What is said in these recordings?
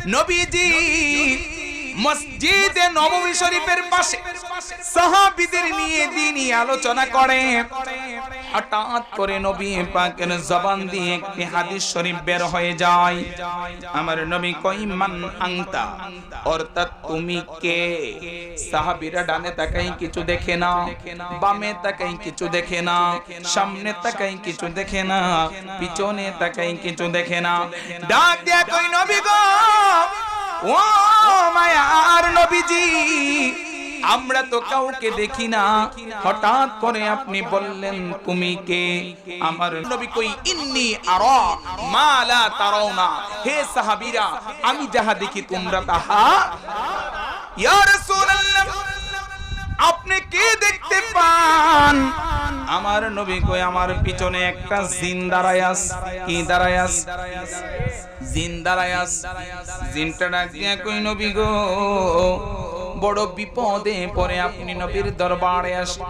নবীজি মসজিদে নববী শরীফের পাশে সাহাবীদের নিয়ে দ্বীনি আলোচনা করে। হঠাৎ করে নবী পাকের জবান দিয়ে একটি হাদিস শরীফ বের হয়ে যায়। আমার নবী কই মান আনতা, অর্থাৎ তুমি কে? সাহাবীরা ডানে তাকাই কিছু দেখে না, বামে তাকাই কিছু দেখে না, সামনে তাকাই কিছু দেখে না, পিছনে তাকাই কিছু দেখে না। ডাক দিয়া কই নবী গো, ও মায়ার নবীজি, আমরা তো কাউকে দেখি না, হঠাৎ করে আপনি বললেন তুমি কে? আমার নবী কই ইন্নী আরা মা লা তারাউনা, হে সাহাবীরা আমি যাহা দেখি তোমরা তাহা। ইয়া রাসূলুল্লাহ আপনি কি দেখতে পান? আমার নবী কই আমার পিছনে একটা জিন দাঁড়ায় আছে। কি দাঁড়ায় আছে? জিন দাঁড়ায় আছে। জিনটা ডাক দিয়া কই নবী গো, বড় বিপদে পড়ে আপনি নবীর দরবারে আসেন।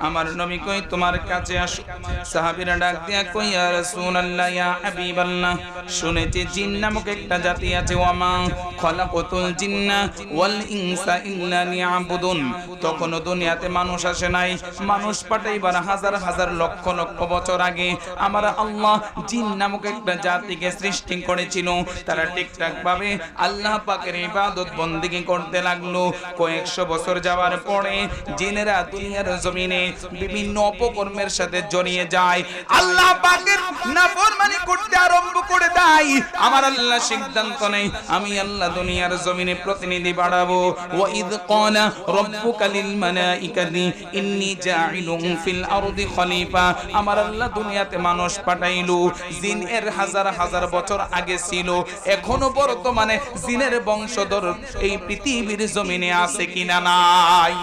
আমার নবী কই তোমার কাছে আসো। সাহাবীরা ডাক দিয়া কই ইয়া রাসূলুল্লাহ ইয়া হাবিবাল্লাহ, শুনেছি জিন নামক একটা জাতি আছে। ওয়ামা খলাকাতুল জিন্না ওয়াল ইনসা ইল্লা লিয়াবুদুন, তখনও দুনিয়াতে মানুষ আসে নাই, মানুষ পাঠাইবার হাজার হাজার লক্ষ লক্ষ বছর আগে আমার আল্লাহ জিন নামক একটা জাতিকে সৃষ্টি করেছিল। তারা ঠিকঠাক ভাবে আল্লাহ পাকের ইবাদত বন্দেগী করতে লাগলো। কয়েকশো বছর যাওয়ার পরে জিনেরা দুনিয়ার জমিনে বিভিন্ন অপকর্মের সাথে জড়িয়ে যায়, আল্লাহ পাকের নাফরমানি করতে আরম্ভ করে দেয়। আমার আল্লাহ সিদ্ধান্ত নেই আমি আল্লাহ দুনিয়ার জমিনে প্রতিনিধি বাড়াবো। ওয়া ইয ক্বালা রাব্বুকা লিল মালাইকাতি ইন্নী জাইলুন ফিল আরদি খলিফা, আমার আল্লাহ দুনিয়াতে মানুষ পাঠাইলো। জিন এর হাজার হাজার বছর আগে ছিল, এখনো বর্তমানে জিনের বংশধর এই পৃথিবীর জমিনে আছে কিনা নাই?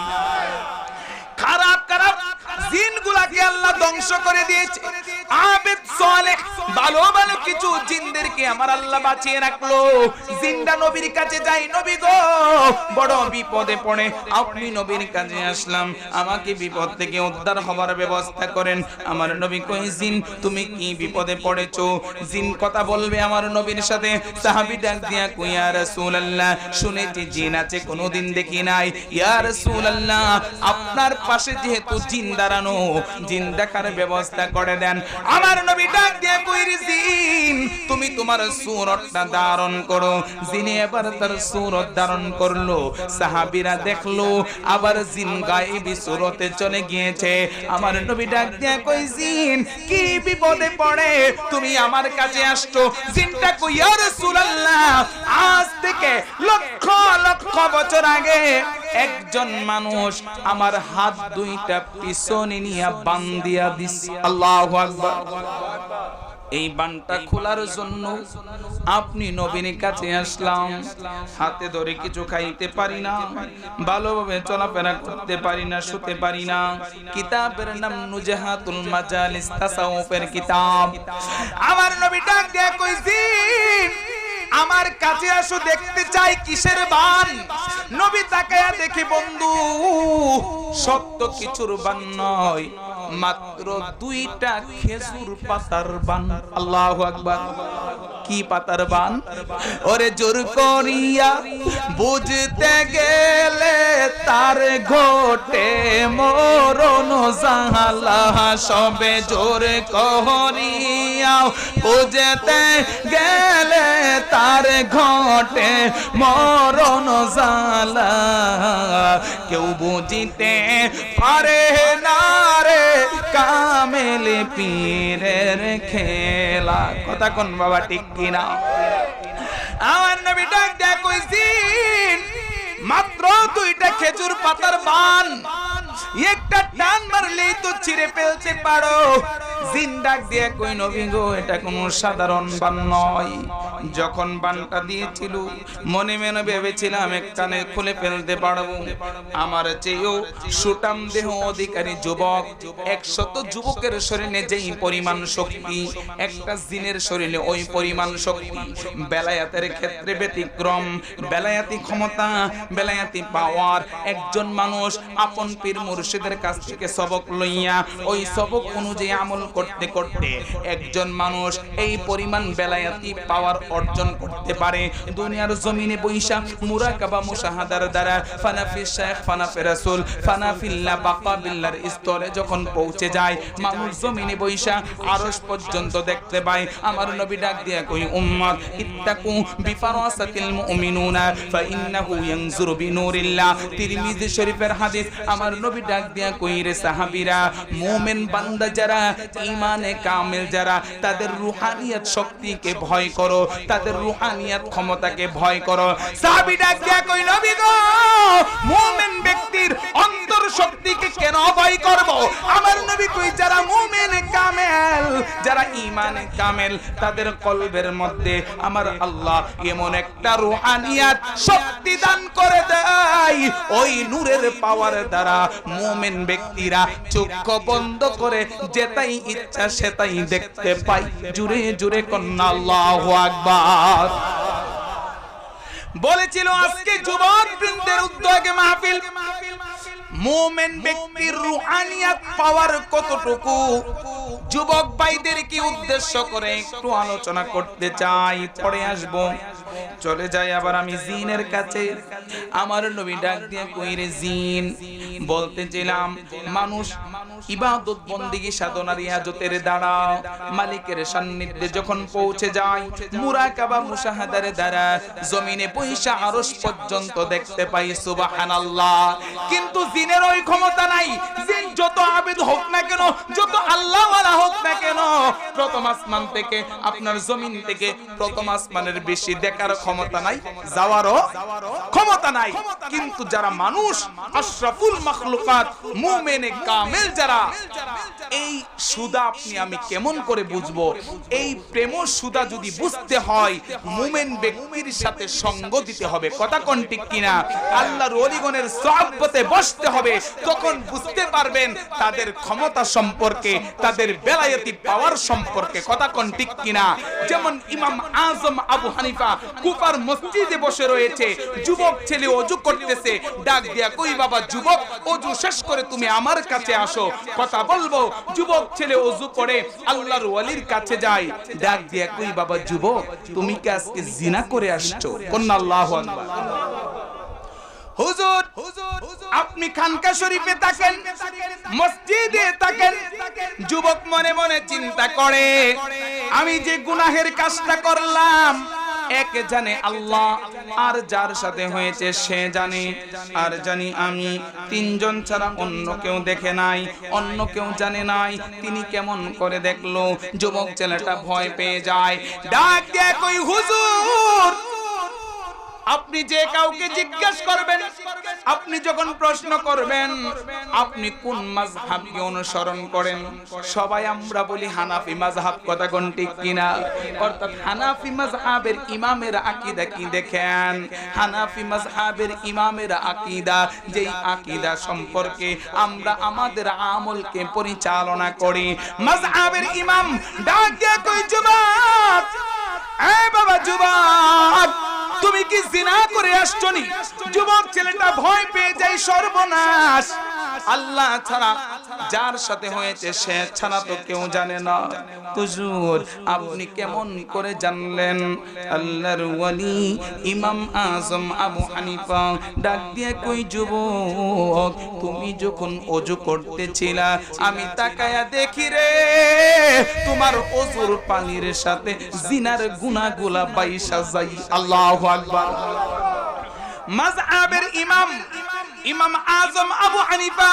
খারাপ খারাপ জিনগুলাকে আল্লাহ ধ্বংস করে দিয়েছে। আবেদ সালেহ ভালো ভালো কিছু জিনদেরকে আমার আল্লাহ বাঁচিয়ে রাখলো। জিনটা নবীর কাছে যাই, নবী গো বড় বিপদে পড়ে আপনি নবীর কাছে আসলাম, আমাকে বিপদ থেকে উদ্ধার হওয়ার ব্যবস্থা করেন। আমার নবী কই জিন তুমি কি বিপদে পড়েছো? জিন কথা বলবে আমার নবীর সাথে। সাহাবী ডাক দিয়া কই ইয়া রাসূলুল্লাহ শুনেছি জিন আছে, কোনোদিন দেখি নাই। ইয়া রাসূলুল্লাহ আপনার পাশে যেহেতু জিন দাঁড়ানো, জিন দেখার ব্যবস্থা করে দেন। আমার নবী ডাক দিয়ে কইরি জিন তুমি তোমার সূরতটা ধারণ করো। জিনে এবার তার সূরত ধারণ করলো, সাহাবীরা দেখলো আবার জিন গায়েবী সূরতে চলে গিয়েছে। আমার নবী ডাক দিয়ে কই জিন কি বিপদে পড়ে তুমি আমার কাছে আসছো? জিনটা কই ইয়া রাসূলুল্লাহ আজ থেকে লক্ষ লক্ষ বছর আগে একজন মানুষ আমার হাত দুইটা পিছনে নিয়ে বান্ধিয়া দিস। আল্লাহু আকবার। এই বানটা খোলার জন্য আপনি নবীর কাছে আসলাম। হাতে ধরে কিছু খাইতে পারি না, ভালোভাবে চলাফেরা করতে পারি না, শুতে পারি না। কিতাবের নাম নুজহাতুল মাজালিস, তাসাউফের কিতাব। আমার নবী ডাক দিয়ে কই জিন আমার কাছে আসো, দেখতে চাই কিসের বান। নবী তাকায়া দেখে বন্ধু সত্য কিছুর বান নয়, মাত্র দুইটা খেজুর পাতার বান। আল্লাহু আকবার। কি পাতার বান? ওরে জোর করিয়া বুঝতে গেলে তার ঘটে মরণ জালা, সবে জোর করিয়া বুঝতে গেলে তার ঘটে মরণ জালা, কেউ বুঝিতে পারে না রে কামেলে পীরের খেলা। কথা কোন বাবা ঠিক কিনা? আমার নবী ডাক দেয়া কইছি মাত্র দুইটা খেজুর পাতার বান, একটা টান মারলেই তো ছিঁড়ে ফেলতে পারো। জিন ডাক দিয়ে কই নবী গো এটা কোনো সাধারণ বান নয়। যখন বানটা দিয়েছিল মনে মনে ভেবেছিলাম একটানে খুলে ফেলতে পারবো। আমার চেয়েও সুটাম দেহ অধিকারী যুবক, 100 যুবকের শরীরে যেই পরিমাণ শক্তি একটা জিনের শরীরে ওই পরিমাণ শক্তি। বেলায়াতের ক্ষেত্রে ব্যতিক্রম, বেলায়াতি ক্ষমতা, বেলায়াতি পাওয়ার। একজন মানুষ আপন পীর মুর্শিদের কাছ থেকে সবক লইয়া ওই সবক অনুযায়ী আমল করতে করতে একজন মানুষ এই পরিমাণ বেলায়াতি পাওয়ার অর্জন করতে পারে দুনিয়ার জমিনে বৈশা মুরাকাবা মুশাহাদার দ্বারা ফানাফি শেখ ফানাফি রাসূল ফানাফিল্লাহ বাকা বিল্লাহর স্তরে যখন পৌঁছে যায় মানুষ জমিনে বৈশা আরশ পর্যন্ত দেখতে পায় আমার নবী ডাক দিয়া কই উম্মত ইত্তাকু বিফারাসাতিল মুমিনুনা ফাইন্নাহু ইয়ানজুরু বিনুরিল্লাহ তিরমিজি শরীফের হাদিস আমার নবী ডাক দিয়া কই রে সাহাবীরা মুমিন বান্দা যারা ঈমানে কামিল যারা তাদের রূহানিয়াত শক্তিকে ভয় করো তাদের রূহানিয়াত ক্ষমতাকে ভয় করো সাহাবী ডাক দিয়া কই নবী গো মুমিন ব্যক্তির অন্তর শক্তিকে কেন ভয় করব আমার নবী কই যারা মুমিন কামেল যারা ঈমানে কামেল তাদের কলবের মধ্যে আমার আল্লাহ এমন একটা রূহানিয়াত শক্তি দান করে দেয় ওই নূরের পাওয়ার দ্বারা মুমিন ব্যক্তিরা চোখ বন্ধ করে যেটাই ইচ্ছা সেটাই দেখতে পায় জুরে জুরে কন্না আল্লাহু আকবার বলেছিল আজকে যুবক বৃন্দের উদ্যোগে মাহফিল মুমিন ব্যক্তির রূহানিয়াত পাওয়ার কতটুকু যুবক ভাইদেরকে উদ্দেশ্য করে একটু আলোচনা করতে চাই পরে আসব চলে যাই আবার আমি জিনের কাছে আমার নবী ডাক দিয়ে কইরে জিন বলতেছিলাম মানুষ ইবাদত বন্দেগী সাধনার ইহাজতের দ্বারা মালিকের সান্নিধ্যে যখন পৌঁছে যায় মুরাকাবা মুশাহাদার দ্বারা জমিনে পয়সা আরশ পর্যন্ত দেখতে পাই সুবহানাল্লাহ কিন্তু জিনের ওই ক্ষমতা নাই জিন যত আবেদ হোক না কেন যত আল্লাহ ওয়ালা হোক না কেন প্রথম আসমান থেকে আপনার জমিন থেকে প্রথম আসমানের বেশি দেখার ক্ষমতা নাই যাওয়ারও ক্ষমতা নাই কিন্তু যারা মানুষ আশরাফুল মাখলুকাত মুমিনে কামেল যারা এই সুদা আপনি আমি কেমন করে বুঝবো এই প্রেম সুদা যদি বুঝতে হয় মুমিন ব্যক্তির সাথে সঙ্গ দিতে হবে কথা কোন ঠিক কিনা আল্লাহর ওলিগণের সোহবতে বসতে হবে তখন বুঝতে পারবেন তাদের ক্ষমতা সম্পর্কে তাদের বেলায়েতি পাওয়ার সম্পর্কে কথা কোন ঠিক কিনা যেমন ইমাম আজম আবু হানিফা কুফার মসজিদে বসে রয়েছে যুবক ছেলে ওযু করতেছে ডাক দিয়া কই বাবা যুবক ওযু শেষ করে তুমি আমার কাছে আসো কথা বলবো যুবক ছেলে ওযু করে আল্লাহর ওলির কাছে যায় ডাক দিয়া কই বাবা যুবক তুমি কি আজকে জিনা করে আসছো কন্না আল্লাহু আকবার হুজুর আপনি খানকা শরীফে থাকেন মসজিদে থাকেন যুবক মনে মনে চিন্তা করে আমি যে গুনাহের কাজটা করলাম এক জানে আল্লাহ আর যার সাথে হয়েছে সে জানে আর জানি আমি তিনজন ছাড়া অন্য কেউ দেখে নাই অন্য কেউ জানে নাই তিনি কেমন করে দেখলো যুবক ছেলেটা ভয় পেয়ে যায় ডাক দিয়ে কই হুজুর আপনি যে কাউকে জিজ্ঞাসা করবেন আপনি যখন প্রশ্ন করবেন আপনি কোন মাযহাবকে অনুসরণ করেন সবাই আমরা বলি হানাফি মাযহাব কথা কোন ঠিক কিনা অর্থাৎ হানাফি মাযহাবের ইমামের আকীদা কি দেখেন হানাফি মাযহাবের ইমামের আকীদা যেই আকীদা সম্পর্কে আমরা আমাদের আমলকে পরিচালনা করি মাযহাবের ইমাম ডাক দিয়ে কই যুবক এই বাবা যুবক তুমি কি জিনা করে আসছো নি যুবক ছেলেটা ভয় পেয়ে যায় সর্বনাশ আল্লাহ ছাড়া যার সাথে হয়েছে সে ছাড়া তো কেউ জানে না হুজুর আপনি কেমন করে জানলেন আল্লাহর ওলি ইমাম আজম আবু হানিফা ডাক দিয়ে কই যুবক তুমি যখন ওযু করতেছিলা আমি তাকায়া দেখি রে তোমার ওযুর পানির সাথে জিনার গুনাহগুলা বাইসা যায় আল্লাহু আকবার মাযহাবের ইমাম আজম আবু হানিফা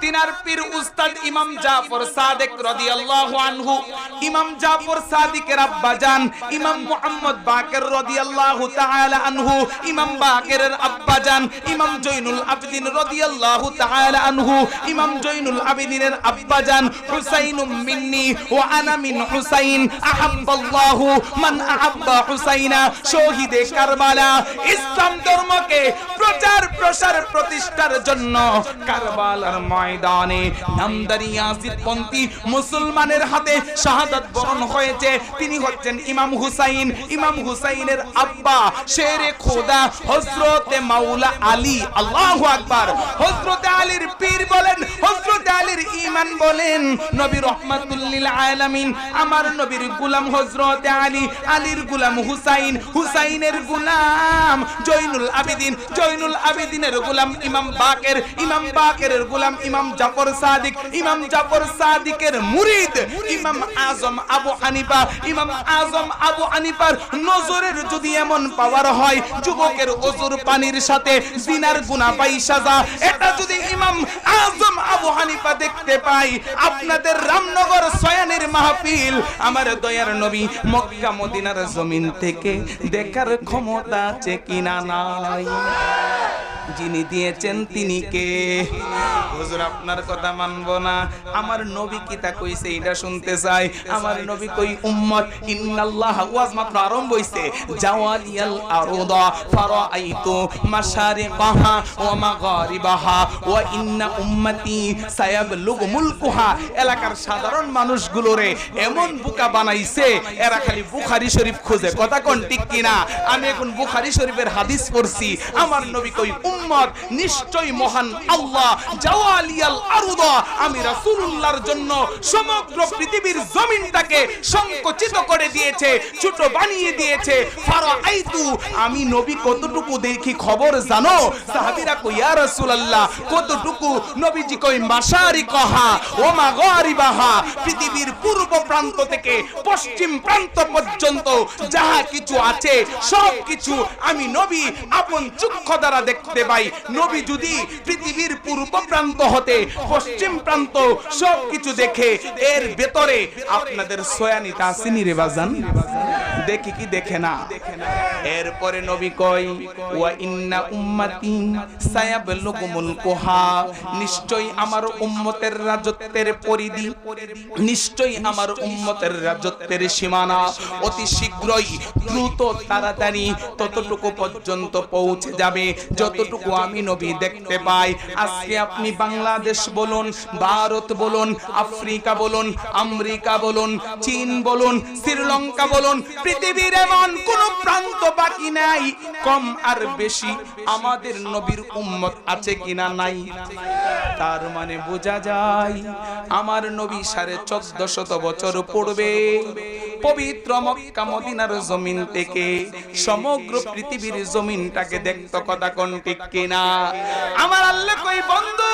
তিনার পীর উস্তাদ ইমাম জাফর সাদিক রাদিয়াল্লাহু আনহু ইমাম জাফর সাদিকের আব্বা জান ইমাম মুহাম্মদ বাকের রাদিয়াল্লাহু তাআলা আনহু ইমাম বাকেরের আব্বা জান ইমাম জয়নুল আবেদিন রাদিয়াল্লাহু তাআলা আনহু ইমাম জয়নুল আবেদিনের আব্বা জান হুসাইনুম মিন্নি ওয়া আনা মিন হুসাইন আহাব্বাল্লাহু মান আহাব্বা হুসাইনা শহীদে কারবালা ইসলাম ধর্মকে প্রচার প্রসার প্রতিষ্ঠার জন্য কারবালার ময়দানে নামদারি ইয়াজিদপন্থী মুসলমানের হাতে শাহাদাত বরণ হয়েছে। তিনি হচ্ছেন ইমাম হুসাইন। ইমাম হুসাইনের আব্বা শেরে খোদা হযরতে মাওলা আলী। আল্লাহু আকবার। হযরতে আলীর পীর বলেন, হযরতে আলীর ঈমান বলেন, নবী রাহমাতুল লিল আলামিন আমার নবীর গোলাম হযরতে আলী, আলীর গোলাম হুসাইন, হুসাইনের গোলাম জয়নুল আবেদিন, জয়নুল আবেদিনের গোলাম ইমাম বাকের, ইমাম বাকেরের গোলাম ইমাম জাফর সাদিক, ইমাম জাফর সাদিকের মুরিদ ইমাম আজম আবু হানিফা। ইমাম আজম আবু হানিফার নজরের যদি এমন পাওয়ার হয় যুবকের ওজুর পানির সাথে জিনার গুনাহ পাই সাজা, এটা যদি ইমাম আজম আবু হানিফা দেখতে পাই, আপনাদের রামনগর সয়ানের মাহফিল আমার দয়ার নবী মক্কা মদিনার জমিন থেকে দেখার ক্ষমতা আছে কিনা নাই? যিনি দিয়েছেন তিনি কে? হুজুর আপনার কথা মানবো না, আমার নবী কি তা কইছে এটা শুনতে চাই। আমার নবী কই উম্মত ইন্নাল্লাহ ওয়াজ মাত্র আরম্ভ হইছে, জাওয়ালিয়াল আরদা ফারাআইতু মাশারিকাহা ওয়া মাগারিবাহা ওয়া ইন্না উম্মতি সায়াবলুগু মুলকুহা। এলাকার সাধারণ মানুষগুলোরে এমন বোকা বানাইছে, এরা খালি বুখারী শরীফ খোঁজে। কথা কোন ঠিক কিনা? আমি এখন বুখারী শরীফের হাদিস পড়ছি। আমার নবী কই উম্মত নিশ্চয়ই মহান আল্লাহ জাওয়ালিয়াল আরদা, আমি রাসূলুল্লাহর জন্য সমগ্র পৃথিবীর জমিনটাকে সংকুচিত করে দিয়েছে, ছোট বানিয়ে দিয়েছে। ফারাআইতু, আমি নবী কতটুকু দেখি খবর জানো? সাহাবীরা কই ইয়া রাসূলুল্লাহ কতটুকু? নবীজি কই মাশারিকাহা ওয়া মাগারিবাহা, পৃথিবীর পূর্ব প্রান্ত থেকে পশ্চিম প্রান্ত পর্যন্ত যাহা কিছু আছে সব কিছু আমি নবী আপন চক্ষু দ্বারা দেখতে পাই। নবী যদি পৃথিবীর পূর্ব প্রান্ত হতে পশ্চিম প্রান্ত সবকিছু দেখে, এর ভেতরে আপনাদের সয়ানিটা আসেনি রে বাজান? দেখি কি দেখে না? এরপরে নবী কয় ওয়া ইন্না উম্মতি সায়াবলুগু মুলকুহা, নিশ্চয়ই আমার উম্মতের রাজত্বের পরিধি, নিশ্চয়ই আমার উম্মতের রাজত্বের সীমানা অতি শীঘ্রই দ্রুত তাড়াতাড়ি ততটুকু পর্যন্ত পৌঁছে যাবে যতটুকু আমি নবী দেখতে পাই। আজকে আপনি বাংলাদেশ বলুন, ভারত বলুন, আফ্রিকা বলুন, আমেরিকা বলুন, চীন বলুন, শ্রীলঙ্কা বলুন, পৃথিবীর এমন কোন প্রান্ত বাকি নাই কম আর বেশি আমাদের নবীর উম্মত আছে কিনা নাই। তার মানে বোঝা যায় আমার নবী 1450 বছর পূর্বে পবিত্র মক্কা মদিনার জমিন থেকে সমগ্র পৃথিবীর জমিনটাকে দেখতো। কথা কোন ঠিক কিনা? আমার আল্লাহ কই বন্ধু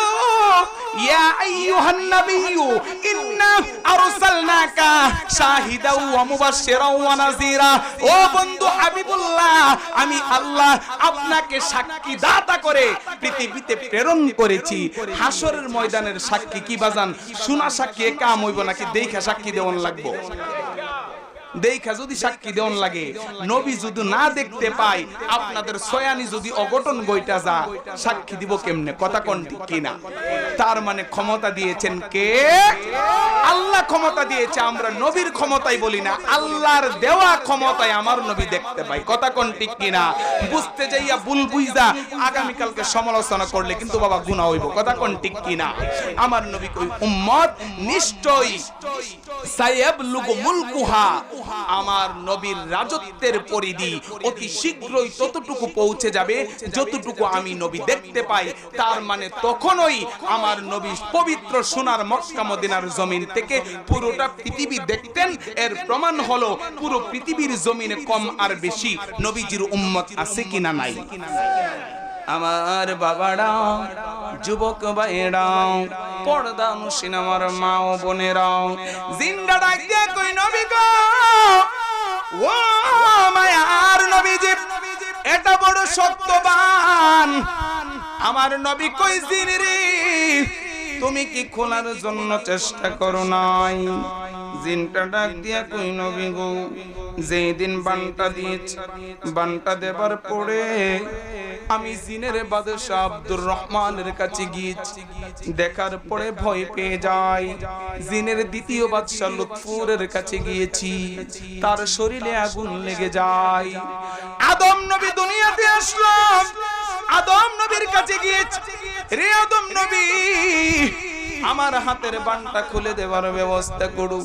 ইয়া আইয়ুহান নাবিয়্যু ইন্না আরসালনাকা শাহিদাও ওয়া মুবাশশিরাও ওয়া নাযীরা। ও বন্ধু হাবিবুল্লাহ, আমি আল্লাহ আপনাকে সাক্ষী দাতা করে পৃথিবীতে প্রেরণ করেছি। হাসরের ময়দানের সাক্ষী কি বাজান? শোনা সাক্ষী কাম হইব নাকি দেখা সাক্ষী দেওয়ান লাগবো? দেখা যদি সাক্ষী দেওয়ান লাগে, নবী যদি না দেখতে পাই, আপনাদের সয়ানি যদি অঘটন গইটা যা, সাক্ষী দিব কেমনে? কথা কোন ঠিক কিনা? তার মানে ক্ষমতা দিয়েছেন কে? আল্লাহ ক্ষমতা দিয়েছে। আমরা নবীর ক্ষমতাই বলি না, আল্লাহর দেওয়া ক্ষমতায় আমার নবী দেখতে পাই। কথা কোন ঠিক কিনা? বুঝতে যাইয়া ভুল বুঝা আগামীকালকে সমালোচনা করলে কিন্তু বাবা গুনাহ হইব। কথা কোন ঠিক কিনা? আমার নবী কই উম্মত নিশ্চয়ই সায়াবলুগু মুলকুহা, আমার নবীর রাজত্বের পরিধি অতি শীঘ্রই ততটুকু পৌঁছে যাবে যতটুকু আমি নবী দেখতে পাই। তার মানে তখনই আমার নবী পবিত্র সোনার মক্কা মদিনার জমিন থেকে পুরোটা পৃথিবী দেখতেন। এর প্রমাণ হলো পুরো পৃথিবীর জমিনে কম আর বেশি নবীজির উম্মত আছে কিনা নাই। আমার বাবারা, যুবক ভাইরা, পর্দানুশীন আমার মা ও বোনেরা, জিন্দা ডাক দিয়ে কই নবী গো, ও মায়ার নবীজি এটা বড় সত্যবান। আমার নবী কই জিনরে তুমি কি খোলার জন্য চেষ্টা করো নাই? জিনটা ডাক দিয়া কই নবী গো, যেদিন বানটা দিয়েছে, বানটা দেবার পরে আমি জিনের বাদশা আব্দুর রহমানের কাছে গিয়েছি, দেখার পরে ভয় পেয়ে যাই। জিনের দ্বিতীয় বাদশা লুৎফুরের কাছে গিয়েছি, তার শরীরে আগুন লেগে যায়। আদম নবী দুনিয়াতে আসলো, আদম কাছে গিয়েছে, রে আদম নবী আমার হাতের বানটা খুলে দেওয়ার ব্যবস্থা করো।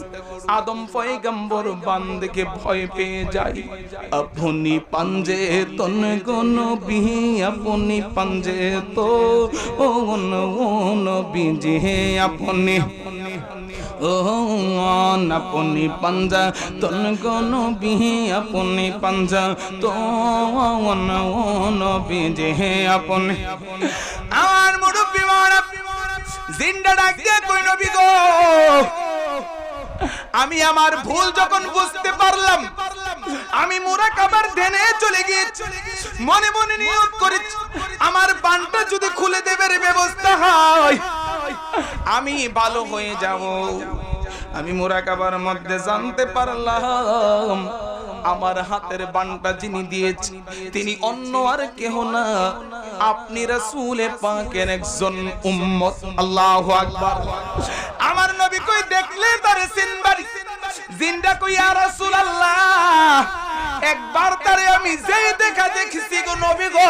আদম পয়গম্বর বান্দাকে ভয় পেয়ে যায়। আপনি পাঞ্জে তন কোন বি, আপনি পাঞ্জে তো ও নবী জি আপনি ও আপনি পাঞ্জা তন কোন বি, আপনি পাঞ্জা তো নবী জি আপনি। আমার মুরব্বি মারা জিন্দা ডাক দিয়ে কই নবী গো, আমি আমার ভুল যখন বুঝতে পারলাম, আমি মুরাকাবার ধ্যানে চলে গিয়েছি, মনে মনে নিয়ত করেছি আমার বানটা যদি খুলে দেবার ব্যবস্থা হয় আমি ভালো হয়ে যাব। আমি মুরাকাবার মধ্যে জানতে পারলাম আমার হাতের বানটা যিনি দিয়েছে তিনি অন্য আর কেহ না, আপনি রাসূলে পাকের একজন উম্মত। আল্লাহু আকবার। আমার নবী কই দেখলে তারে চিনবারি, জিন্দা কই ইয়া রাসূলুল্লাহ একবার তারে আমি যেই দেখা দেখছি গো নবী গো,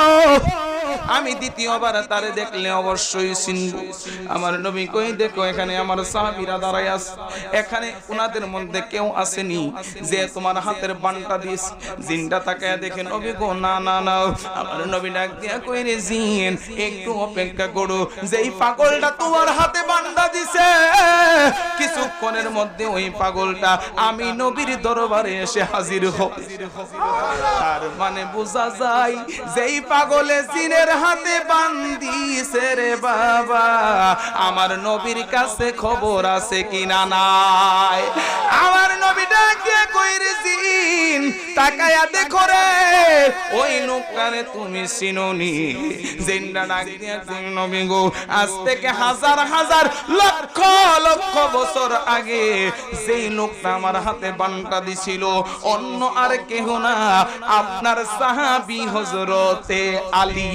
আমি দ্বিতীয়বার তারে দেখলে অবশ্যই চিনব। আমার নবী কই দেখো এখানে আমার সাহাবীরা দাঁড়ায় আছে, এখানে উনাদের মধ্যে কেউ আসেনি যে তোমার হাতের বানটা দিস। জিন্দা তাকায় দেখে নবী গো না না না। আমার নবী ডাক দিয়া কই রে জিন একটু অপেক্ষা করো, যেই পাগলটা তোমার হাতে বানটা দিছে কিছুক্ষণের মধ্যে ওই পাগলটা আমি নবীর দরবারে এসে হাজির হবে। তার মানে বোঝা যায় যেই পাগলে জিনের হাতে বান্দিছে রে বাবা আমার নবীর কাছে খবর আছে কিনা নাই। আমার নবী ডাকে কই রে জিন তাকায়া দেখো রে ওই লোকটারে তুমি চিনোনি। জিনটা ডাক দিয়া কই নবী গো আজ থেকে হাজার হাজার লক্ষ লক্ষ বছর আগে যেই লোকটা আমার হাতে বানটা দিছিল অন্য আর কেহ না, আপনার সাহাবী হযরতে আলী।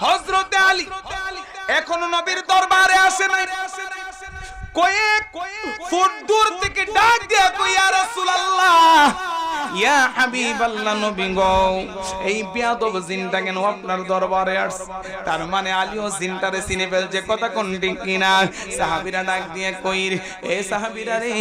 হযরতে আলী এখনো নবীর দরবারে আসে নাই। কয়েক ফুট দূর থেকে ডাক দিয়া কই ইয়া রাসূলুল্লাহ ইয়া হাবিবাল্লাহ নবী গো এই বেয়াদব জিনটা কেন আপনার দরবারে আসছে? তার মানে আলীও জিনটারে চিনে ফেলছে, কথা কোন ঠিক কিনা? সাহাবীরা ডাক দিয়ে কই এ সাহাবীরা রে,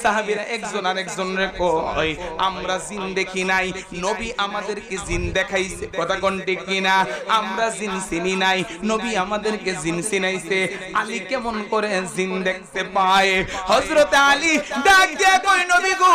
সাহাবীরা একজন আরেকজন রে কই আমরা জিন দেখি নাই, নবী আমাদেরকে জিন দেখাইছে, কথা কোন ঠিক কিনা? আমরা জিন চিনি নাই, নবী আমাদেরকে জিন চিনাইছে। আলী কেমন করে জিন দেখতে পায়? হযরতে আলী ডাক দিয়ে কই নবী গো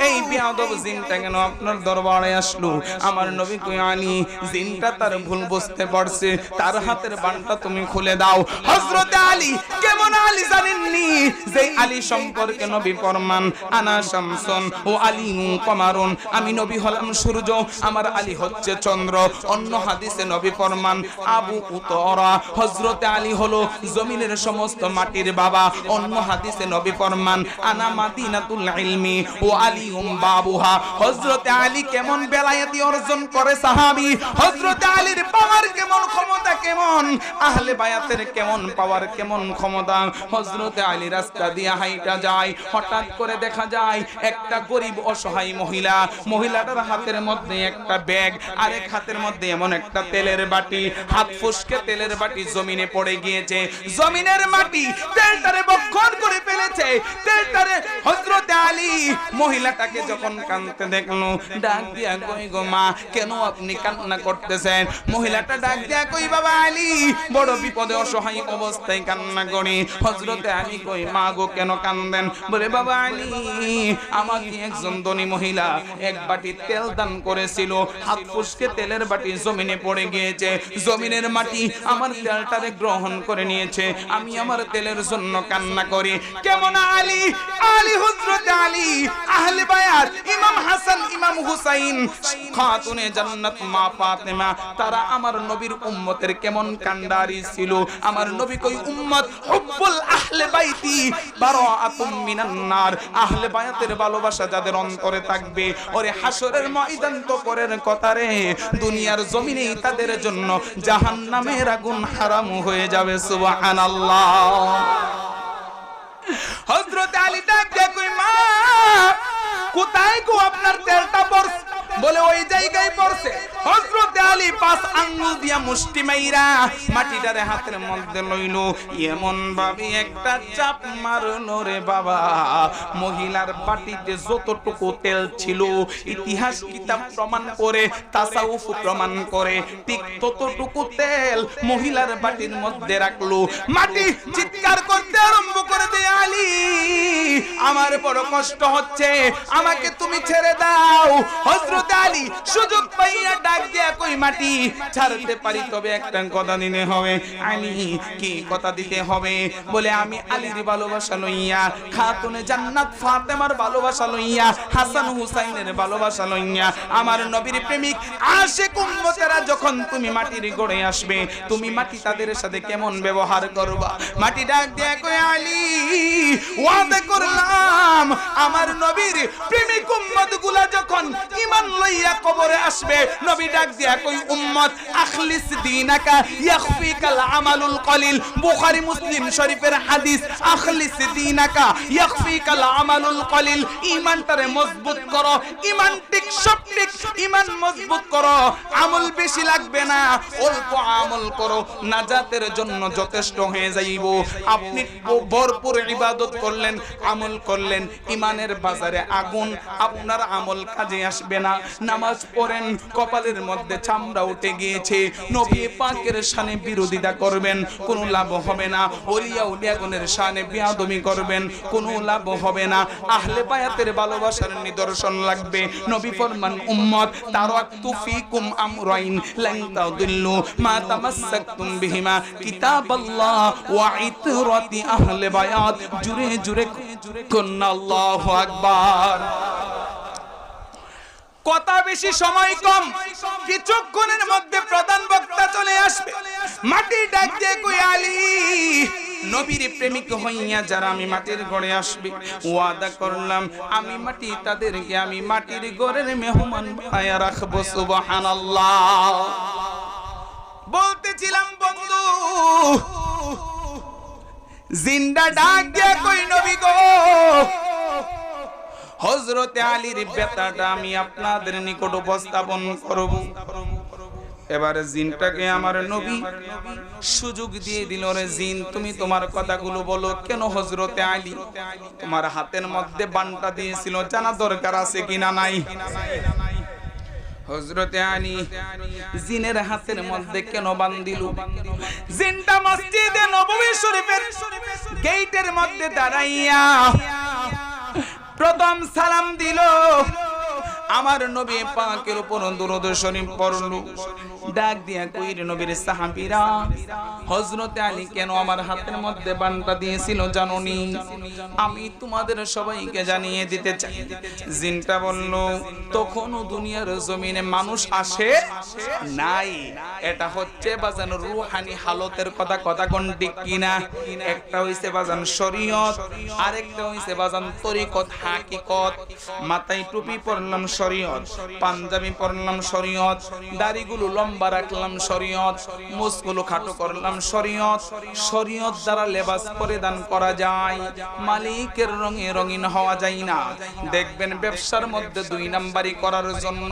এই বেয়াদব জিনটা কেন আপনার দরবারে আসলো? আমার নবী কই আলী জিনটা তার ভুল বুঝতে পারছে, তার হাতের বানটা তুমি খুলে দাও। হযরতে আলী কেমন আলী জানেননি যে আলী সম্পর্কে নবী ফরমান আনা শামসুন ও আলী কমারুন, আমি নবী হলাম সূর্য, আমার আলী হচ্ছে চন্দ্র। অন্য হাদিসে নবী ফরমান আবু উতরা, হযরতে আলী হলো জমিনের সমস্ত মাটির বাবা। অন্য হাদিসে নবী ফরমান আনা মাদিনাতুল ইলমি ও আলীউম বাবুহা। হযরতে আলী কেমন বেলায়েতি অর্জন করে সাহাবী, হযরতে আলীর পাওয়ার কেমন, ক্ষমতা কেমন, আহলে বায়াতের কেমন পাওয়ার কেমন ক্ষমতা। হযরতে আলী রাস্তা দিয়ে হাইটা যায়, হঠাৎ করে দেখা যায় একটা গরিব অসহায় মহিলা, মহিলাটার হাতের মধ্যে একটা ব্যাগ, আরেক হাতের মধ্যে এমন একটা তেলের বাটি, হাত ফুসকে তেলের বাটি জমিনে পড়ে গিয়েছে, জমিনের মাটি তেলটারে বক্ষণ করে ফেলেছে। তেলটারে হযরতে আলী মহিলাটাকে যখন কাঁদতে দেখলো ডাক দিয়া কই গো মা কেন আপনি কান্না করতেছেন? মহিলাটা ডাক দিয়া কই বাবা আলী বড় বিপদে অসহায় অবস্থায় কান্না করি। হযরতে আলী কই মা গো কেন কান্দেন? বলে বাবা আলী আমাকে একজন ধনী মহিলা এক বাটি তেল দান করেছিল, হাত ফুসকে তেলের বাটি জমিনে পড়ে গিয়েছে, জমিনের মাটি আমার তেলটারে গ্রহণ করে নিয়েছে, আমি আমার তেলের জন্য কান্না করি। কেমন আলী? আলী হযরতে আলী আহলে বায়াত ইমাম হাসান ইমাম হুসাইন খাতুনে জান্নাত মা ফাতেমা তারা আমার নবীর উম্মতের কেমন কান্ডারি ছিল। আমার নবী কই উম্মত হুব্বুল আহলে বাইতি বারাআতুম মিনান নার, আহলে বায়াতের ভালোবাসা যাদের অন্তরে থাকবে ওরে হাসরের ময়দান তো পরের কথা রে, দুনিয়ার জমিনেই তাদের জন্য জাহান্নামের আগুন হারাম হয়ে যাবে। সুবহানাল্লাহ। হযরতে আলী ডাক দিয়ে কই মা কোথায় গো আপনার তেলটা পড়ছে? বলে ওই জায়গায় পড়ছে। হযরত আলী 5 আঙ্গুল দিয়া মুষ্টি মাইরা মাটিটারে হাতের মধ্যে লইল, এমন ভাবে একটা চাপ মারলো রে বাবা, মহিলার বাটিতে যতটুকু তেল ছিল ইতিহাস কিতাব প্রমাণ করে, তাসাউফ প্রমাণ করে, ঠিক ততটুকু তেল মহিলার বাটির মধ্যে রাখলো। মাটি চিৎকার করতে আরম্ভ করে দেয়, আলী আমার বড় কষ্ট হচ্ছে, আমাকে তুমি ছেড়ে দাও। হযরত আলী সুযোগ পাইয়া ডাক দিয়া কই মাটি ছাড়তে পারি, তবে একটা কথা দিতে হবে। আলী কি কথা দিতে হবে? বলে আমি আলীর ভালোবাসা লইয়া, খাতুনে জান্নাত ফাতেমার ভালোবাসা লইয়া, হাসান হুসাইনের ভালোবাসা লইয়া, আমার নবীর প্রেমিক আশিক উম্মতেরা যখন তুমি মাটির গড়ে আসবে, তুমি মাটি তাদের সাথে কেমন ব্যবহার করবা? মাটি ডাক দিয়া কই আলী ওয়াদা করলাম আমার নবীর প্রেমিক উম্মতগুলা যখন ঈমান লইয়া কবরে আসবে, নবী ডাক দিয়া কই উম্মত আখলিস দীনাকা ইয়াখফিকাল আমালুল কলিল। বুখারী মুসলিম শরীফের হাদিস, আখলিস দীনাকা ইয়াখফিকাল আমালুল কলিল। ঈমানটারে মজবুত করো, ঈমান ঠিক সব ঠিক, ঈমান মজবুত করো, আমল বেশি লাগবে না, অল্প আমল করো, নাজাতের জন্য যথেষ্ট হয়ে যাইব। আপনি ভরপুর ইবাদত করলেন, আমল করলেন, ঈমানের বাজারে আগুন, আপনার আমল কাজে আসবে না। নামাজ পড়েন, কপালের মধ্যে চামড়া উঠে গিয়েছে, নবী পাকের শানে বিরোধিতা করবেন, কোনো লাভ হবে না। ওলিয়া উলিয়াগণের শানে বেয়াদবি করবেন, কোনো লাভ হবে না। আহলে বায়াতের ভালোবাসার নিদর্শন লাগবে। নবী ফরমান উম্মত তারাকতু ফীকুম আমরাইন লান তাদিল্লু মা তামাসসাকতুম বিহিমা কিতাবাল্লাহ ওয়া ইতরাতি আহলে বায়াত। জুরে জুরে কন্না আল্লাহু আকবার। কথা বেশি, সময় কম, কিছুক্ষণের মধ্যে প্রধান বক্তা চলে আসবে। মাটি ডাক দিয়ে কই আলী নবীর প্রেমিক হইয়া যারা আমি মাটির ঘরে আসবে, ওয়াদা করলাম আমি মাটি তাদেরকে আমি মাটির ঘরের মেহমান বানায়া রাখবো। সুবহানাল্লাহ। বলতেছিলাম বন্ধু, জিন্দা ডাক দিয়ে কই নবী গো, হযরত আলীর বেতাটা আমি আপনাদের নিকট উপস্থাপন করব। এবারে জিনটাকে আমার নবী সুযোগ দিয়ে দিল, রে জিন তুমি তোমার কথাগুলো বলো। কেন হযরত আলী তোমার হাতের মধ্যে বানটা দিয়েছিল, জানা দরকার আছে কিনা নাই? হযরত আলী জিনের হাতের মধ্যে কেন বান দিল? জিনটা মসজিদে নববী শরীফের গেটের মধ্যে দাঁড়াইয়া প্রথম সালাম দিল, আমার নবী পাকের উপর দুরূদ শরীফ পড়ল। ডাক দিয়া কই রে নবীর সাহাবীরা, হযরত আলী কেন আমার হাতের মধ্যে বানটা দিয়েছিল জানোনি? আমি তোমাদের সবাইকে জানিয়ে দিতে চাই। জিনটা বলল তখনও দুনিয়ার জমিনে মানুষ আসে নাই। এটা হচ্ছে বাজান রূহানি হালতের কথা, কথা কোন ঠিক কিনা? একটা হইছে বাজান শরীয়ত, আরেকটা হইছে বাজান তরিকত হাকিকত। মাথায় টুপি পরলাম শরীয়ত, পাঞ্জাবি পরলাম শরীয়ত, দাড়িগুলো লম্বা রাখলাম শরীয়ত, মুছগুলো খাটো করলাম শরীয়ত। শরীয়ত দ্বারা লেবাস পরিধান করা যায়, মালিকের রঙে রঙিন হওয়া যায় না। দেখবেন ব্যবসার মধ্যে 2 নাম্বারি করার জন্য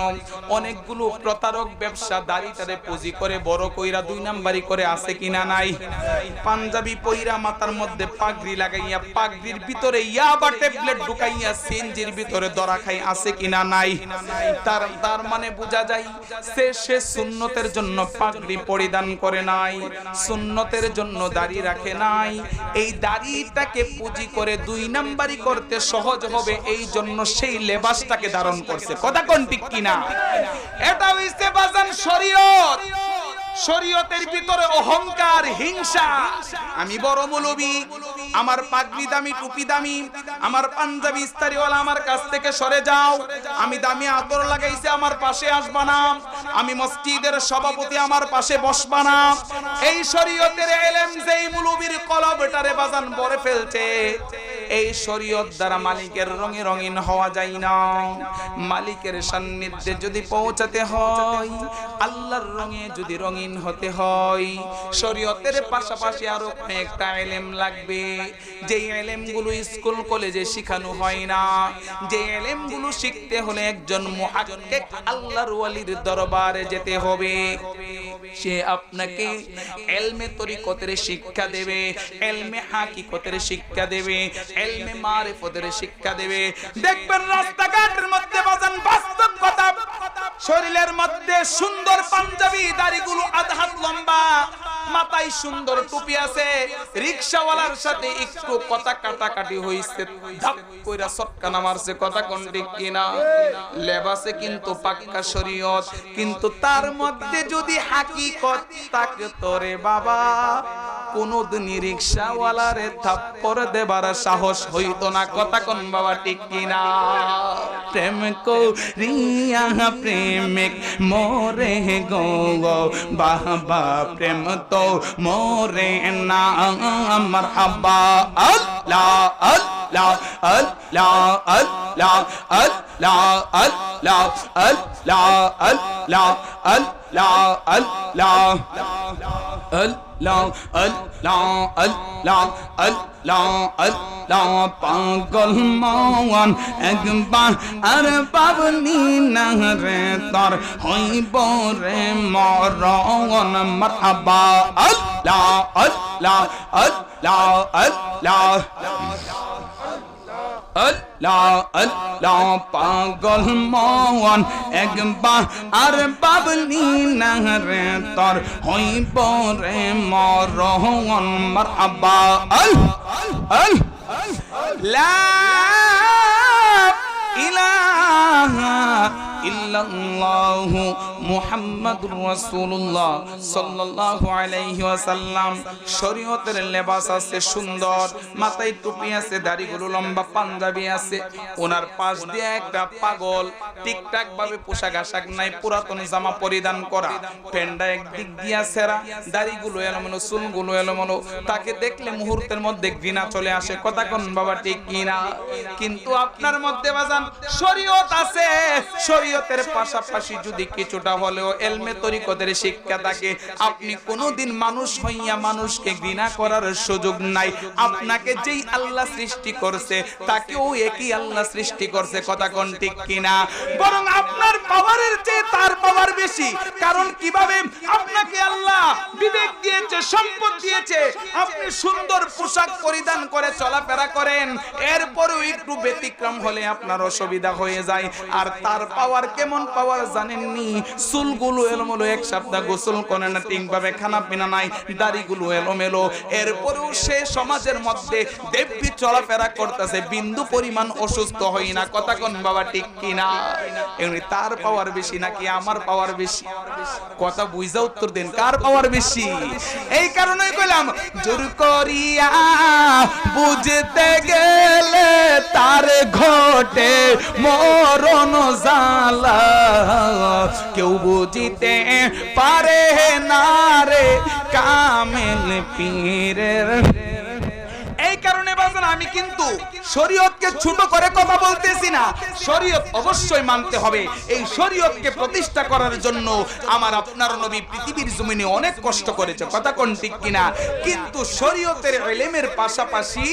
অনেকগুলো প্রতারক ব্যবসা দাড়িটারে পুঁজি করে বড় কইরা 2 নাম্বারি করে আছে কিনা নাই? পাঞ্জাবি পইরা মাথার মধ্যে পাগড়ি লাগাইয়া পাগড়ির ভিতরে ইয়াবা ট্যাবলেট ঢুকাইয়া সিএনজির ভিতরে ধরা খাই আছে কিনা নাই? তার মানে বোঝা যায় সে সুন্নতের জন্য পাগড়ি পরিধান করে নাই, সুন্নতের জন্য দাড়ি রাখে নাই। এই দাড়িটাকে পুঁজি করে 2 নাম্বারি করতে সহজ হবে, এই জন্য সেই লেবাসটাকে ধারণ করছে। কথা কোন ঠিক কিনা? এটা হইছে বাজান শরীয়ত। শরীয়তের ভিতরে অহংকার, হিংসা। আমি বড় মৌলবী, আমার পাগড়ি দামি, টুপি দামি, আমার পাঞ্জাবি ইস্তারিওয়ালা আমার কাছ থেকে সরে যাও। আমি দামি আতর লাগাইছি, আমার পাশে আসবা না। আমি মসজিদের সভাপতি, আমার পাশে বসবা না। এই শরীয়তের ইলম যেই মৌলবীর কলবটারে বাজান ভরে ফেলছে, এই শরীয়ত দ্বারা মালিকের রঙে রঙিন হওয়া যায় না। মালিকের সান্নিধ্যে যদি পৌঁছাতে হয়, আল্লাহর রঙে যদি রঙিন হতে হয়, শরীয়তের পাশাপাশি আরো একটা ইলম লাগবে। যে ইলমগুলো স্কুল কলেজে শেখানো হয় না, যে ইলমগুলো শিখতে হলে একজন মুহাক্কিক আল্লাহর ওয়ালির দরবারে যেতে হবে। সে আপনাকে ইলমে তরিকতের শিক্ষা দেবে, ইলমে হাকিকতের শিক্ষা দেবে, ইলমে মারিফতের শিক্ষা দেবে। দেখবেন রাস্তাঘাটের মধ্যে বাজান বাস্তব কথা, শরীরের মধ্যে সুন্দর পাঞ্জাবি, দাড়িগুলো আধ হাত লম্বা, মাথায় সুন্দর টুপি আছে, রিকশাওয়ালার সাথে একটু কথা কাটাকাটি হইছে, ধাপ কইরা সটকানা মারছে, কথা কোন ঠিক কিনা? লেবাসে কিন্তু পাক্কা শরীয়ত, কিন্তু তার মধ্যে যদি হাকিকত থাকে তোরে বাবা, কোনদিনই রিকশাওয়ালারে থাপ্পড় দেবার সাহস হইতো না, কথা কোন বাবা ঠিক কিনা? প্রেম করিয়া প্রেমিক মোরে গো বাবা, প্রেম তো মোরে না মারহাবা। আল্লাহ আল্লাহ আল্লাহ আল্লাহ আল্লাহ আল্লাহ আল্লাহ আল্লাহ আল্লাহ আল্লাহ আল্লাহ আল্লাহ আল্লাহ আল্লাহ আল্লাহ। পাগল মন একবার আর পাবনি না রে, তোর হইব রে মরণ মারহাবা। আল্লাহ আল্লাহ আল্লাহ আল্লাহ আল্লাহ আল্লাহ। পাগল মন একবার আর পাবনি না রে, তোর হইব রে মরণ মারহাবা। লা ইলাহা ইল্লাল্লাহু মুহাম্মাদুর রাসূলুল্লাহ সাল্লাল্লাহু আলাইহি ওয়াসাল্লাম। শরীয়তের লেবাস আছে সুন্দর, মাথায় টুপি আছে, দাড়িগুলো লম্বা, পাঞ্জাবি আছে। ওনার পাশ দিয়ে একটা পাগল, ঠিকঠাক ভাবে পোশাক আশাক নাই, পুরাতন জামা পরিধান করা, পেন্ডা একদিক দিয়া ছেঁড়া, দাড়িগুলো এলোমেলো, চুলগুলো এলোমেলো। তাকে দেখলে মুহূর্তের মধ্যে ঘৃণা চলে আসে, কথা কোন বাবা ঠিক কিনা? কিন্তু আপনার মধ্যে বাজান শরীয়ত আছে, শরীয়তের পাশাপাশি যদি কিছুটা হলেও ইলমে তরিকতের শিক্ষা থাকে, আপনি কোনোদিন মানুষ হইয়া মানুষকে ঘৃণা করার সুযোগ নাই। আপনাকে যেই আল্লাহ সৃষ্টি করছে তাকেও একই আল্লাহ সৃষ্টি করছে, কথা কোন ঠিক কিনা? বরং আপনার পাওয়ারের চেয়ে তার পাওয়ার বেশি। কারণ কিভাবে আপনাকে আল্লাহ বিবেক দিয়েছে, সম্পদ দিয়েছে, আপনি সুন্দর পোশাক পরিধান করে চলাফেরা করেন, এরপরেও একটু ব্যতিক্রম হলে আপনার অসুবিধা হয়ে যায়। আর তার পাওয়ার কেমন পাওয়ার জানেননি? চুলগুলো এলোমেলো, এক সপ্তাহ গোসল করে না, ঠিকভাবে খানা পিনা নাই, দাড়িগুলো এলোমেলো, এরপরেও সে সমাজের মধ্যে দেবী চলাফেরা করতেছে, বিন্দু পরিমাণ অসুস্থ হই না, কথা কোন বাবা ঠিক কিনা? এমনি তার পাওয়ার বেশি নাকি আমার পাওয়ার বেশি? কথা বুঝা উত্তর দেন, কার পাওয়ার বেশি? এই কারণেই কইলাম, জোর করিয়া বুঝতে গেলে তার ঘটে মরণ জালা, কেউ বুঝিতে পারে না রে কামেল পীরের। এই কারণে বাজান আমি কিন্তু শরীয়তকে ছোট করে কথা বলতেছি না, শরীয়ত অবশ্যই মানতে হবে। এই শরীয়তকে প্রতিষ্ঠা করার জন্য আমার আপনার নবী পৃথিবীর জমিনে অনেক কষ্ট করেছে, কথা কোন ঠিক কিনা? কিন্তু শরীয়তের ইলমের পাশাপাশি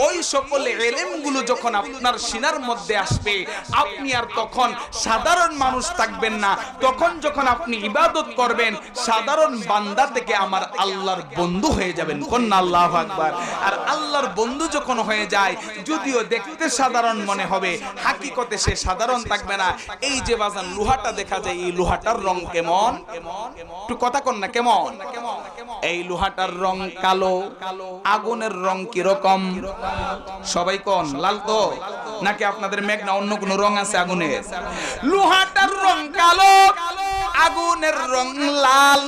ওই সকল ইলমগুলো যখন আপনার সিনার মধ্যে আসবে, আপনি আর তখন সাধারণ মানুষ থাকবেন না। তখন যখন আপনি ইবাদত করবেন, সাধারণ বান্দা থেকে আমার আল্লাহর বন্ধু হয়ে যাবেন, কোন আল্লাহু আকবার। আর আল্লাহর বন্ধু যখন হয়ে যায়, যদিও দেখতে সাধারণ মনে হবে, হাকিকতে সে সাধারণ থাকবে না। এই যে বাজান লোহাটা দেখা যায়, এই লোহাটার রং কেমন? একটু কথা কন না, কেমন? এই লোহাটার রং কালো। আগুনের রং কি রকম? সবাই কোন লাল তো নাকি আপনাদের মেঘনা অন্য কোন রং আছে আগুনের? লোহাটার রং কালো, আগুনের রং লাল।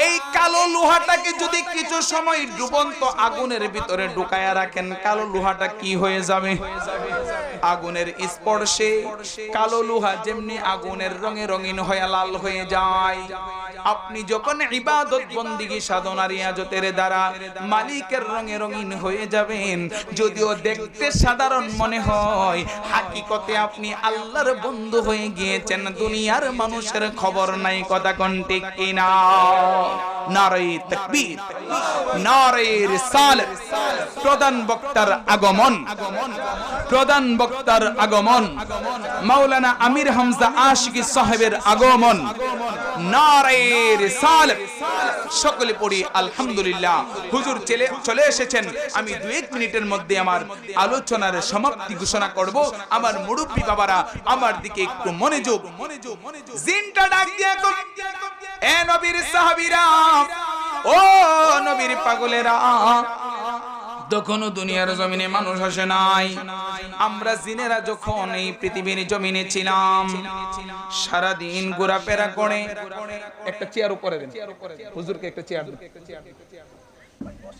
এই কালো লোহাটাকে যদি কিছু সময় ডুবন্ত আগুনের ভিতরে ঢুকায়া রাখেন, কালো লোহাটা কি হয়ে যাবে? আগুনের স্পর্শে কালো লোহা যেমনি আগুনের রঙে রঙিন হয়ে লাল হয়ে যায়। আপনি যখন ইবাদত বন্দিগি সাধনা রিয়াজতের দ্বারা মালিকের রঙে রঙিন হয়ে যাবেন, যদিও দেখতে সাধারণ মনে হয়, হাকিকতে আপনি আল্লাহর বন্ধু হয়ে গিয়েছেন। দুনিয়ার মানুষের খবর নাই, কথা কোন ঠিক কিনা? নারে তাকবীর, নারে রিসালাত। প্রধান বক্তার আগমন, প্রধান বক্তার আগমন, মাওলানা আমির হামজা আশিকি সাহেবের আগমন। নারে রিসালাত। সকলে পড়ি আলহামদুলিল্লাহ। হুজুর চলে এসেছেন। আমি 2-1 মিনিটের মধ্যে আমার আলোচনার সমাপ্তি ঘোষণা করব। আমার মুরব্বী বাবারা আমার দিকে একটু মনোযোগ। জিনটা ডাক দিয়া কই, এ নবীর সাহাবীরা, ও নবীর পাগলেরা, তখনও দুনিয়ার জমিনে মানুষ আসে নাই। আমরা জিনেরা যখন এই পৃথিবীর জমিনে ছিলাম, সারাদিন ঘোরাফেরা করে। একটা চেয়ার উপরে দেন, হুজুরকে একটা চেয়ার দেন।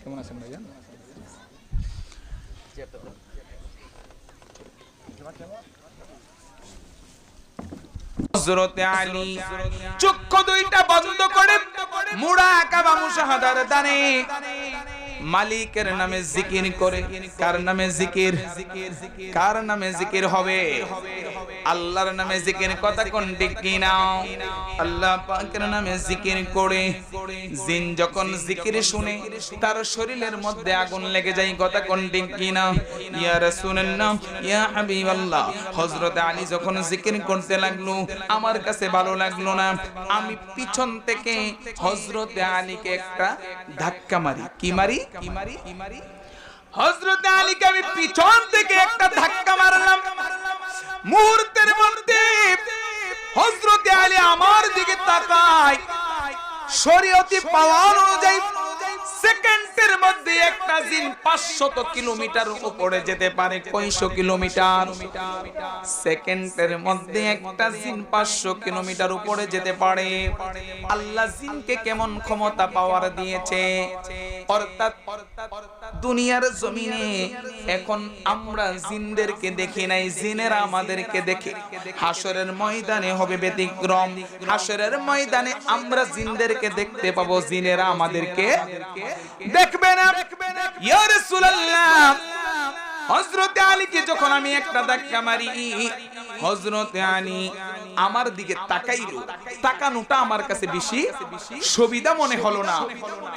কেমন আছেন ভাইয়া? হযরত আলী চক্ষু দুইটা বন্ধ করে মুরাকাবা মুশাহাদার দানে মালিকের নামে জিকির করে। কার নামে জিকির? কার নামে জিকির হবে? আল্লাহর নামে জিকির, কথা কোন ঠিক কিনা? আল্লাহ পাকের নামে জিকির করে জিন যখন জিকির শুনে তার শরীরের মধ্যে আগুন লেগে যায়, কথা কোন ঠিক কিনা? ইয়া রাসূলুল্লাহ, ইয়া হাবিবাল্লাহ, হযরত আলী যখন জিকির করতে লাগলো, আমার কাছে ভালো লাগলো না। আমি পিছন থেকে হযরত আলীকে একটা ধাক্কা মারি। কি মারি? হযরত আলীকে আমি পিছন থেকে একটা ধাক্কা মারলাম। মুহূর্তের মধ্যে হযরত আলী আমার দিকে তাকায়। শরীয়তি পাওয়ার অনুযায়ী সেকেন্ডের মধ্যে একটা জিন 500 কিলোমিটার উপরে যেতে পারে। কয়শো কিলোমিটার? সেকেন্ডের মধ্যে একটা জিন 500 কিলোমিটার উপরে যেতে পারে। আল্লাহ জিনকে কেমন ক্ষমতা পাওয়ার দিয়েছে। অর্থাৎ দুনিয়ার জমিনে এখন আমরা জিনদেরকে দেখি নাই, জিনেরা আমাদেরকে দেখে। হাশরের ময়দানে হবে ব্যতিক্রম। হাশরের ময়দানে আমরা জিনদেরকে দেখতে পাবো, জিনেরা আমাদেরকে দেখবে না। ইয়া রাসূলুল্লাহ, হযরত আলীকে যখন আমি একটা ধাক্কা মারি, হযরত আলী আমার দিকে তাকাইলো। তাকানোটা আমার কাছে বেশি সুবিধা মনে হলো না,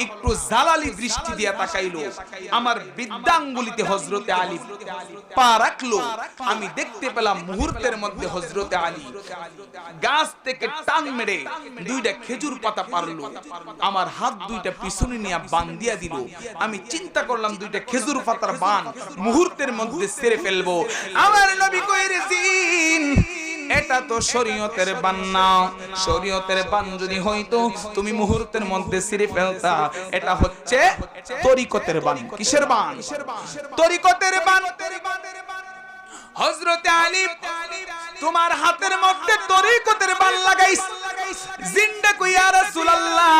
একটু জালালি দৃষ্টি দিয়ে তাকাইলো। আমার বৃদ্ধাঙ্গুলিতে হযরত আলী পা রাখলো। আমি দেখতে পেলাম মুহূর্তের মধ্যে হযরত আলী গাছ থেকে টান মেরে 2টা খেজুর পাতা পারলো, আমার হাত 2টা পিছনে নিয়ে বান্ধিয়া দিল। আমি চিন্তা করলাম 2টা খেজুর পাতার বান মুহূর্তের মধ্যে ছেড়ে ফেলবো। আমার নবী কইরে জিন, এটা তো শরীয়তের বান না। শরীয়তের বান যদি হইতো তুমি মুহূর্তের মধ্যে ছিঁড়ে ফেলতা। এটা হচ্ছে তরিকতের বান। কিসের বান? তরিকতের বান। হযরত আলী তোমার হাতের মধ্যে তরিকতের বান লাগাইস। জিন্ডা কই, ইয়া রাসূলুল্লাহ,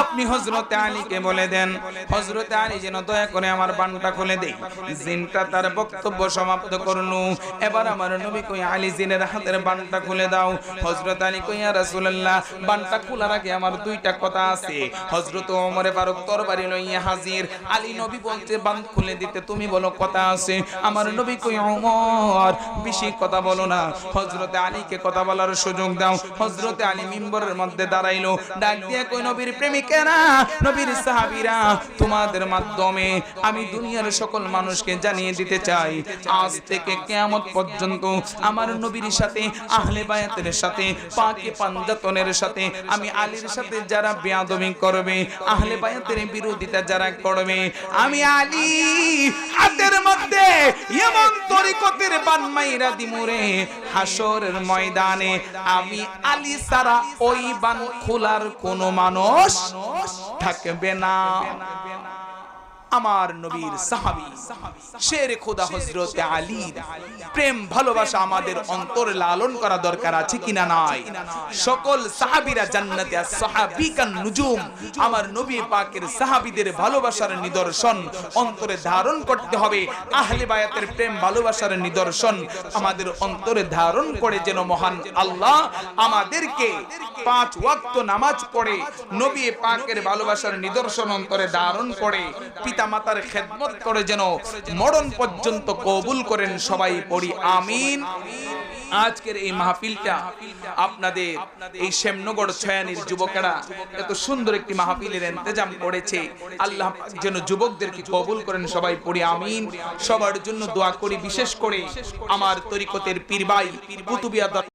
আপনি হযরত আলীকে বলে দেন, হযরত আলী যেন দয়া করে আমার বানটা খুলে দেয়। জিনটা তার বক্তব্য সমাপ্ত করলো। এবার আমার নবী কই, আলী জিনের হাতের বানটা খুলে দাও। হযরত আলী কই, ইয়া রাসূলুল্লাহ, বানটা খোলার আগে আমার 2টা কথা আছে। হযরত ওমর ফারুক তরবারি লইয়া হাজির। আলী নবী বলছে বান খুলে দিতে, তুমি বলো কথা আছে। আমার নবী কই, ওমর বেশি কথা বলো না, হযরত আলীকে কথা বলার সুযোগ দাও। হযরত আলী মিম্বরের মধ্যে দাঁড়াইলো, ডাক দিয়ে কই, নবীর প্রেমিকেরা, নবীর সাহাবীরা, তোমাদের মাধ্যমে আমি দুনিয়ার সকল মানুষকে জানিয়ে দিতে চাই, আজ থেকে কিয়ামত পর্যন্ত আমার নবীর সাথে, আহলে বায়াতের সাথে, পাকে পাঞ্জাতনের সাথে, আমি আলীর সাথে যারা বেয়াদবি করবে, আহলে বায়াতের বিরোধিতা যারা করবে, আমি আলী হাতের মধ্যে এমন তরিকতের বান মাইরা দিমুরে, হাসরের ময়দানে আমি আলী ছাড়া ওই বান খোলার কোনো মানুষ থাকবে না। আমার নবীর সাহাবী শেরে খোদা হযরত আলীর প্রেম ভালোবাসা আমাদের অন্তরে লালন করা দরকার আছে কিনা নাই? সকল সাহাবীরা জান্নাতে, সাহাবীকান নুজুম, আমার নবী পাকের সাহাবীদের ভালোবাসার নিদর্শন অন্তরে ধারণ করতে হবে। আহলে বায়াতের প্রেম ভালোবাসার নিদর্শন আমাদের অন্তরে ধারণ করে যেন মহান আল্লাহ আমাদেরকে 5 ওয়াক্ত নামাজ পড়ে নবী পাকের ভালোবাসার নিদর্শন অন্তরে ধারণ করে পিতামাতার খেদমত করে যেন মরণ পর্যন্ত কবুল করেন। সবাই পড়ি আমিন। আজকের এই মাহফিলটা আপনাদের এই শ্যামনগর ছয়ানির যুবকেরা এত সুন্দর একটি মাহফিলের ইন্তজাম করেছে। আল্লাহ যেন যুবকদেরকে কবুল করেন। সবাই পড়ি আমিন। সবার জন্য দোয়া করি, বিশেষ করে আমার তরিকতের পীর ভাই কুতুবিয়া